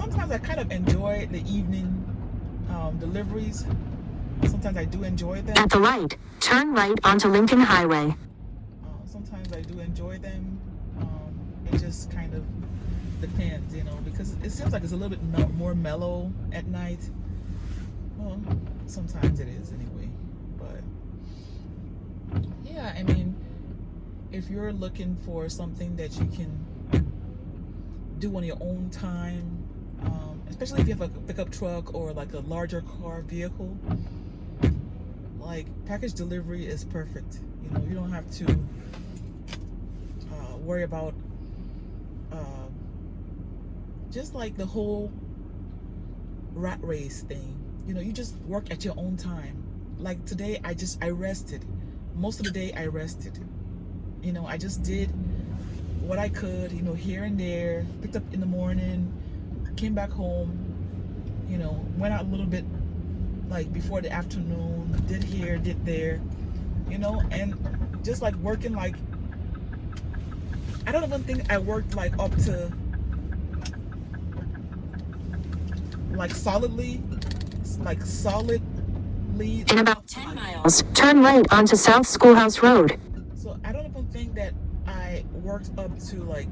sometimes I kind of enjoy the evening deliveries. Sometimes I do enjoy them. At the light, turn right onto Lincoln Highway. Sometimes I do enjoy them. It just kind of depends, because it seems like it's a little bit more mellow at night. Well, sometimes it is anyway. But yeah, I mean, if you're looking for something that you can do on your own time, especially if you have like a pickup truck or like a larger car vehicle, like package delivery is perfect. You don't have to worry about just like the whole rat race thing. You just work at your own time. Like today, I rested. Most of the day I rested. I just did what I could, here and there. Picked up in the morning, came back home, went out a little bit like before the afternoon, did here, did there, and just like working like, I don't even think I worked like up to like solidly. In about 10 miles, turn right onto South Schoolhouse Road. So I don't even think that I worked up to like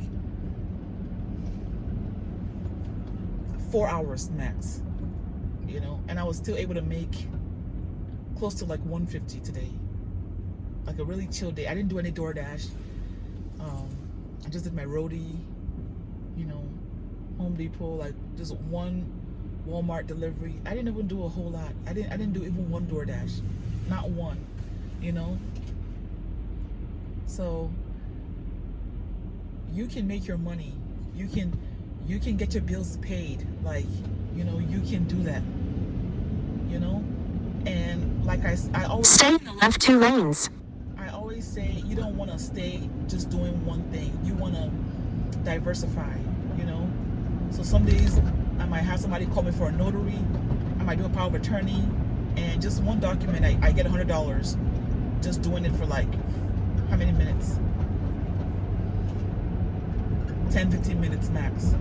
4 hours max, and I was still able to make close to like 150 today. Like a really chill day. I didn't do any DoorDash. I just did my roadie, Home Depot, like just one Walmart delivery. I didn't even do a whole lot. I didn't do even one DoorDash, not one, So you can make your money. You can get your bills paid. Like, you can do that. And like I always stay in the left 2 lanes. I always say you don't want to stay just doing one thing. You want to diversify. So some days I might have somebody call me for a notary. I might do a power of attorney, and just one document I get $100 just doing it for like how many minutes? 10-15 minutes max.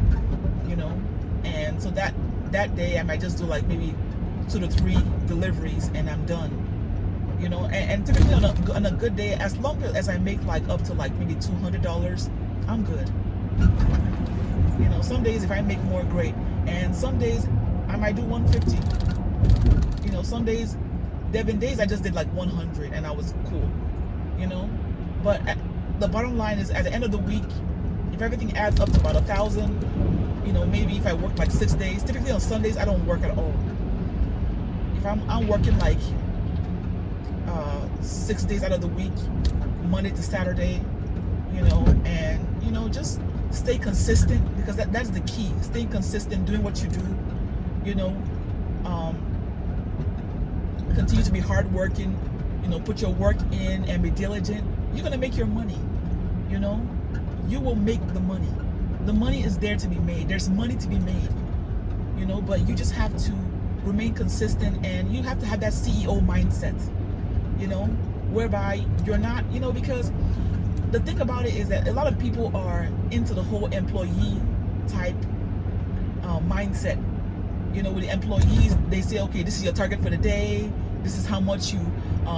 And so that day I might just do like maybe 2 to 3 deliveries and I'm done. And typically on a good day, as long as I make like up to like maybe $200, I'm good. Some days if I make more, great. And some days I might do 150. Some days, there have been days I just did like 100 and I was cool. But the bottom line is, at the end of the week, if everything adds up to about 1,000, maybe if I work like 6 days, typically on Sundays I don't work at all. If I'm working like 6 days out of the week, Monday to Saturday, and just stay consistent, because that's the key. Staying consistent, doing what you do, continue to be hardworking, put your work in and be diligent. You're gonna make your money. You will make the money. The money is there to be made. There's money to be made, but you just have to remain consistent, and you have to have that CEO mindset, whereby you're not, because the thing about it is that a lot of people are into the whole employee type mindset. With the employees, they say, okay, this is your target for the day. This is how much you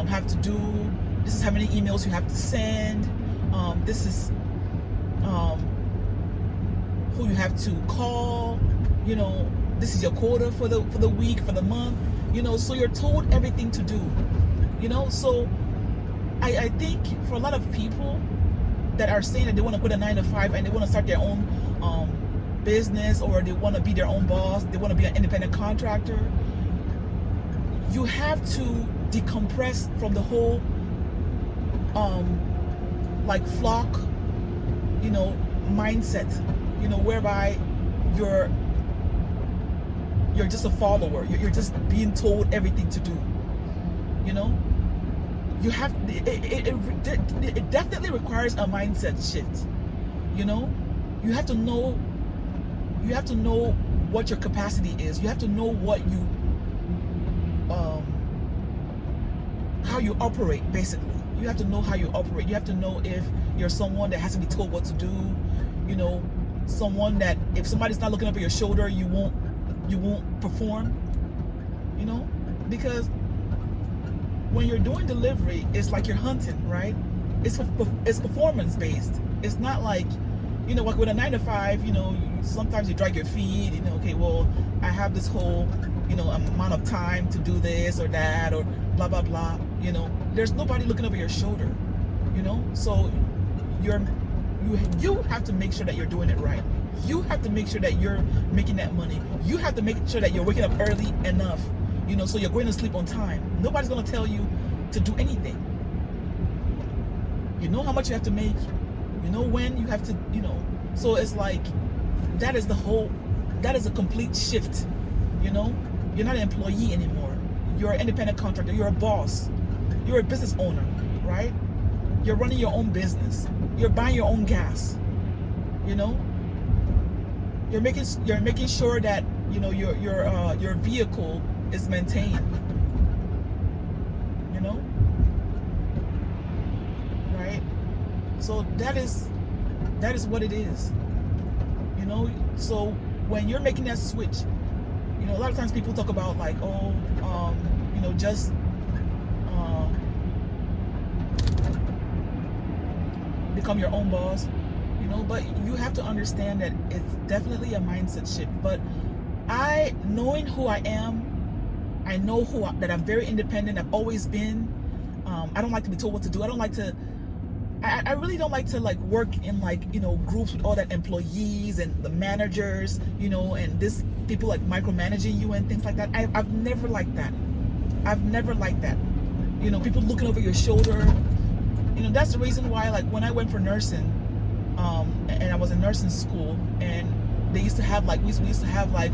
have to do. This is how many emails you have to send. This is who you have to call. This is your quota for the week, for the month. So you're told everything to do. So I think for a lot of people that are saying that they want to quit a 9-to-5 and they want to start their own business, or they want to be their own boss, they want to be an independent contractor, you have to decompress from the whole like flock mindset, whereby you're just a follower. You're just being told everything to do. You have it definitely requires a mindset shift. You have to know what your capacity is. You have to know what you how you operate, basically. You have to know how you operate. You have to know if you're someone that has to be told what to do, someone that if somebody's not looking over your shoulder, you won't perform, you know? Because when you're doing delivery, it's like you're hunting, right? It's performance based. It's not like, you know, like with a 9 to 5, you know, sometimes you drag your feet, you know, okay, well, I have this whole, you know, amount of time to do this or that or blah, blah, blah, you know. There's nobody looking over your shoulder, you know? So you have to make sure that you're doing it right. You have to make sure that you're making that money. You have to make sure that you're waking up early enough, you know, so you're going to sleep on time. Nobody's going to tell you to do anything. You know how much you have to make. You know when you have to, you know. So it's like, that is a complete shift, you know. You're not an employee anymore. You're an independent contractor. You're a boss. You're a business owner, right? You're running your own business. You're buying your own gas, you know. You're making sure that, you know, your vehicle is maintained, you know, right? So that is what it is, you know. So when you're making that switch, you know, a lot of times people talk about like, oh, you know, just become your own boss, you know. But you have to understand that it's definitely a mindset shift. But knowing who I am, I know that I'm very independent. I've always been. I don't like to be told what to do. I don't like to. I really don't like to like work in like, you know, groups with all that employees and the managers, you know, and this people like micromanaging you and things like that. I've never liked that. I've never liked that. You know, people looking over your shoulder. You know, that's the reason why, like, when I went for nursing, and I was in nursing school, and they used to have like, we used to have like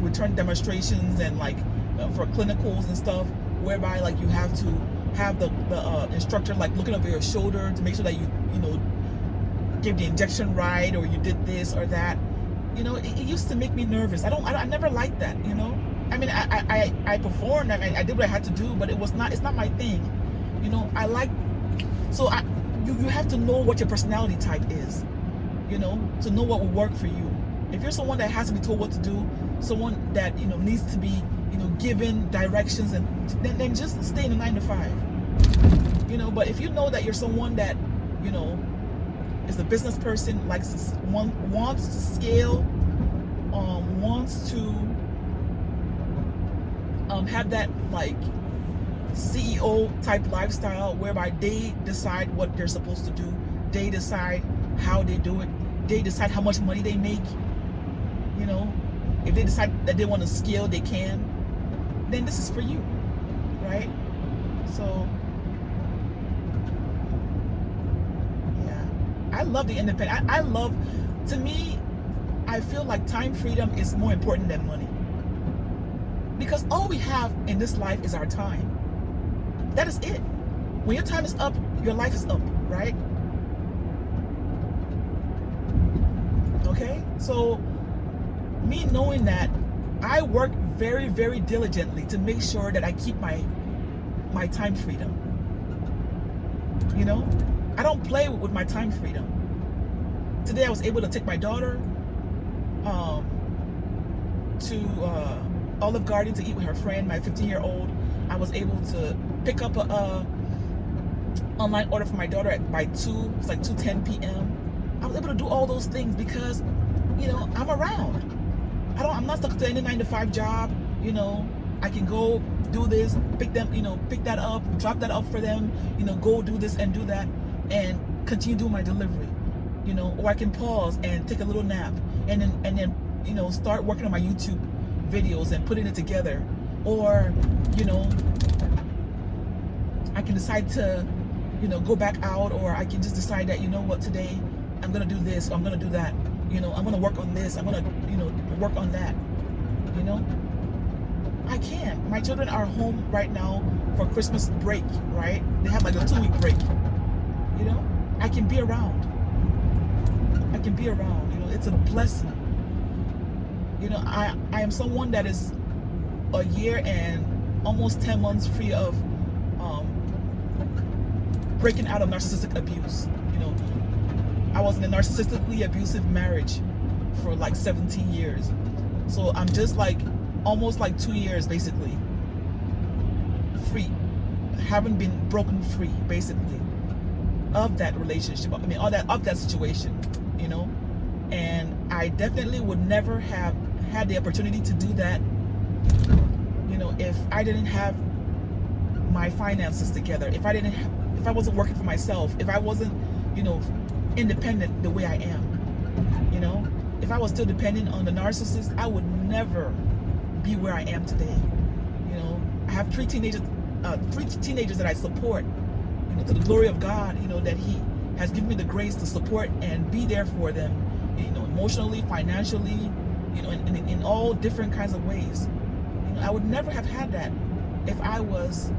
return demonstrations and like for clinicals and stuff, whereby like you have to have the instructor like looking over your shoulder to make sure that you know, give the injection right, or you did this or that. You know, it used to make me nervous. I never liked that, you know. I mean, I performed. I mean, I did what I had to do, but it's not my thing. You know, you have to know what your personality type is, you know, to know what will work for you. If you're someone that has to be told what to do, someone that, you know, needs to be, you know, given directions, and then just stay in the 9 to 5, you know. But if you know that you're someone that, you know, is a business person, wants to scale, wants to have that like CEO type lifestyle, whereby they decide what they're supposed to do, they decide how they do it, they decide how much money they make, you know. If they decide that they want to scale, they can. Then this is for you, right? So yeah, I love the independent. To me, I feel like time freedom is more important than money, because all we have in this life is our time. That is it. When your time is up, your life is up, right? Okay? So, me knowing that, I work very, very diligently to make sure that I keep my time freedom. You know? I don't play with my time freedom. Today I was able to take my daughter to Olive Garden to eat with her friend, my 15-year-old. I was able to pick up a online order for my daughter by 2. It's like 2:10 p.m. I was able to do all those things because, you know, I'm around. I'm not stuck to any 9 to 5 job. You know, I can go do this, pick that up, drop that up for them. You know, go do this and do that, and continue doing my delivery. You know, or I can pause and take a little nap, and then you know, start working on my YouTube videos and putting it together. Or, you know, I can decide to, you know, go back out, or I can just decide that, you know what, today I'm gonna do this, or I'm gonna do that. You know, I'm gonna work on this, I'm gonna, you know, work on that. You know, I can. My children are home right now for Christmas break, right? They have like a 2-week break. You know, I can be around. I can be around. You know, it's a blessing. You know, I am someone that is a year and almost 10 months free of breaking out of narcissistic abuse. You know, I was in a narcissistically abusive marriage for like 17 years. So I'm just like almost like 2 years basically free, haven't been broken free basically of that relationship. I mean, of that situation, you know. And I definitely would never have had the opportunity to do that, you know, if I didn't have my finances together, if I wasn't working for myself, if I wasn't, you know, independent the way I am, you know. If I was still dependent on the narcissist, I would never be where I am today. You know, I have three teenagers that I support, you know, to the glory of God, you know, that He has given me the grace to support and be there for them, you know, emotionally, financially, you know, in all different kinds of ways. You know, I would never have had that if I was,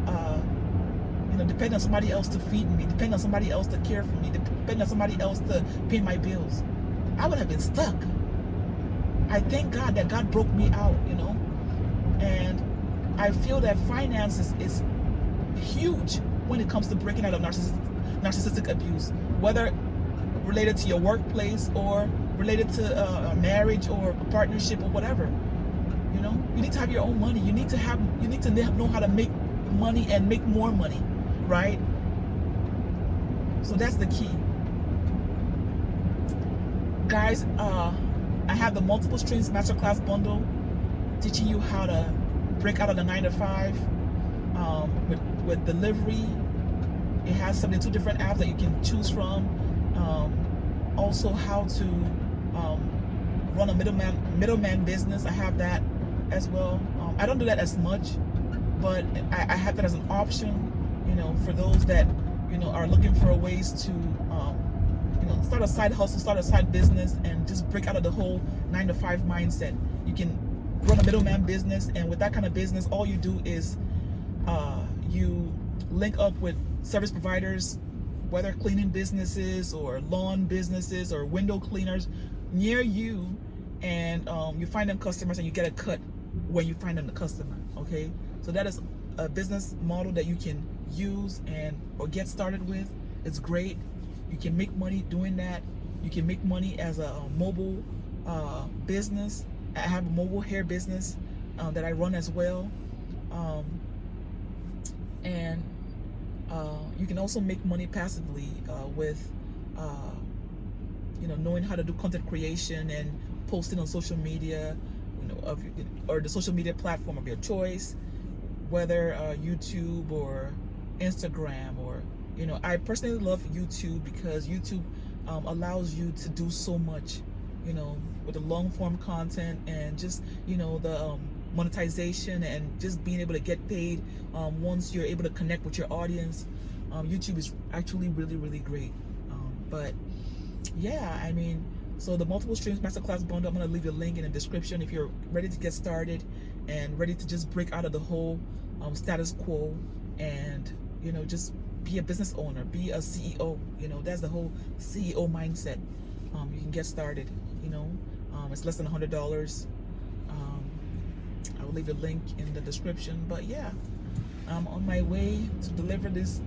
you know, depending on somebody else to feed me, depending on somebody else to care for me, depending on somebody else to pay my bills. I would have been stuck. I thank God that God broke me out, you know. And I feel that finances is huge when it comes to breaking out of narcissistic abuse, whether related to your workplace or related to a marriage or a partnership or whatever. You know, you need to have your own money. You need to know how to make money and make more money, right? So that's the key. Guys, I have the multiple streams masterclass bundle teaching you how to break out of the 9-to-5 with delivery. It has 72 different apps that you can choose from. Also how to run a middleman business. I have that as well. I don't do that as much, but I have that as an option, you know, for those that, you know, are looking for ways to you know, start a side hustle, start a side business, and just break out of the whole 9-to-5 mindset. You can run a middleman business, and with that kind of business, all you do is you link up with service providers, whether cleaning businesses or lawn businesses or window cleaners near you, and you find them customers and you get a cut when you find them the customer. Okay, so that is a business model that you can use or get started with. It's great. You can make money doing that. You can make money as a mobile business. I have a mobile hair business that I run as well. And you can also make money passively with you know, knowing how to do content creation and posting on social media, you know, or the social media platform of your choice, whether YouTube or Instagram, or, you know, I personally love YouTube because YouTube allows you to do so much, you know, with the long form content and just, you know, the monetization and just being able to get paid once you're able to connect with your audience. YouTube is actually really, really great. But yeah, I mean, so the multiple streams masterclass bundle, I'm going to leave a link in the description if you're ready to get started and ready to just break out of the whole status quo and, you know, just be a business owner, be a CEO. You know, that's the whole CEO mindset. You can get started, you know. It's less than $100. I will leave a link in the description. But yeah, I'm on my way to deliver this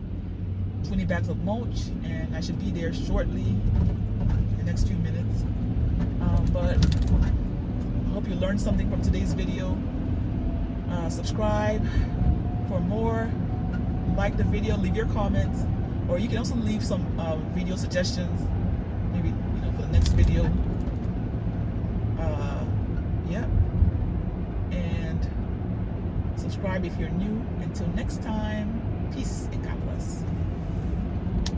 20 bags of mulch, and I should be there shortly in the next few minutes. But I hope you learned something from today's video. Subscribe for more. Like the video, leave your comments, or you can also leave some video suggestions, maybe, you know, for the next video. Yeah, and subscribe if you're new. Until next time, peace and God bless.